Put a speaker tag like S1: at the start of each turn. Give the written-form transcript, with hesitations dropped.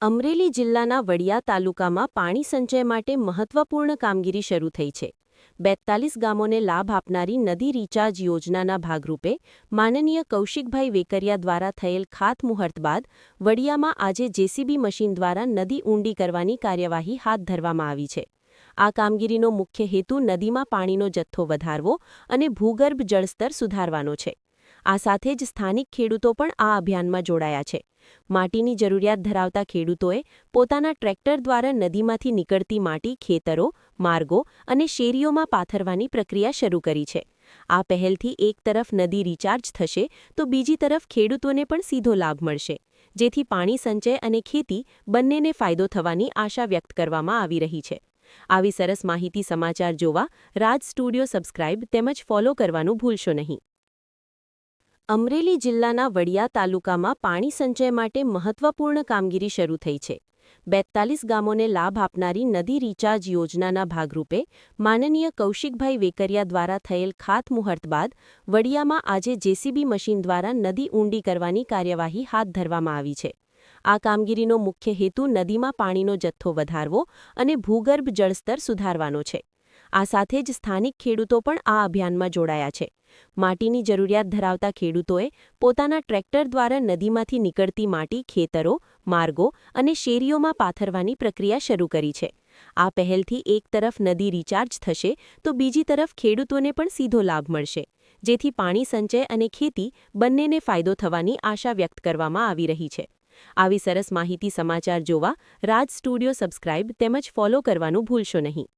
S1: અમરેલી જિલ્લાના વડિયા તાલુકામાં પાણી સંચય માટે મહત્વપૂર્ણ કામગીરી શરૂ થઈ છે. 42 ગામોને લાભ આપનારી નદી રિચાર્જ યોજનાના ભાગરૂપે માનનીય કૌશિકભાઈ વેકરિયા દ્વારા થયેલ ખાતમુહૂર્ત બાદ વડિયામાં આજે જેસીબી મશીન દ્વારા નદી ઊંડી કરવાની કાર્યવાહી હાથ ધરવામાં આવી છે. આ કામગીરીનો મુખ્ય હેતુ નદીમાં પાણીનો જથ્થો વધારવો અને ભૂગર્ભ જળસ્તર સુધારવાનો છે. આ સાથે જ સ્થાનિક ખેડૂતો પણ આ અભિયાનમાં જોડાયા છે. માટીની જરૂરિયાત ધરાવતા ખેડૂતોએ પોતાના ટ્રેક્ટર દ્વારા નદીમાંથી નીકળતી માટી ખેતરો, માર્ગો અને શેરીઓમાં પાથરવાની પ્રક્રિયા શરૂ કરી છે. આ પહેલથી એક તરફ નદી રિચાર્જ થશે તો બીજી તરફ ખેડૂતોને પણ સીધો લાભ મળશે, જેથી પાણી સંચય અને ખેતી બંનેને ફાયદો થવાની આશા વ્યક્ત કરવામાં આવી રહી છે. આવી સરસ માહિતી સમાચાર જોવા રાજ સ્ટુડિયો સબસ્ક્રાઇબ તેમજ ફોલો કરવાનું ભૂલશો નહીં. અમરેલી જિલ્લાના વડિયા તાલુકામાં પાણી સંચય માટે મહત્વપૂર્ણ કામગીરી શરૂ થઈ છે. 42 ગામોને લાભ આપનારી નદી રિચાર્જ યોજનાના ભાગરૂપે માનનીય કૌશિકભાઈ વેકરિયા દ્વારા થયેલ ખાતમુહૂર્ત બાદ વડિયામાં આજે જેસીબી મશીન દ્વારા નદી ઊંડી કરવાની કાર્યવાહી હાથ ધરવામાં આવી છે. આ કામગીરીનો મુખ્ય હેતુ નદીમાં પાણીનો જથ્થો વધારવો અને ભૂગર્ભ જળસ્તર સુધારવાનો છે. આ સાથે જ સ્થાનિક ખેડૂતો પણ આ અભિયાનમાં જોડાયા છે. માટીની જરૂરિયાત ધરાવતા ખેડૂતોએ પોતાના ટ્રેક્ટર દ્વારા નદીમાંથી નીકળતી માટી ખેતરો, માર્ગો અને શેરીઓમાં પાથરવાની પ્રક્રિયા શરૂ કરી છે. આ પહેલથી એક તરફ નદી રિચાર્જ થશે તો બીજી તરફ ખેડૂતોને પણ સીધો લાભ મળશે, જેથી પાણી સંચય અને ખેતી બંનેને ફાયદો થવાની આશા વ્યક્ત કરવામાં આવી રહી છે. આવી સરસ માહિતી સમાચાર જોવા રાજ સ્ટુડિયો સબસ્ક્રાઇબ તેમજ ફોલો કરવાનું ભૂલશો નહીં.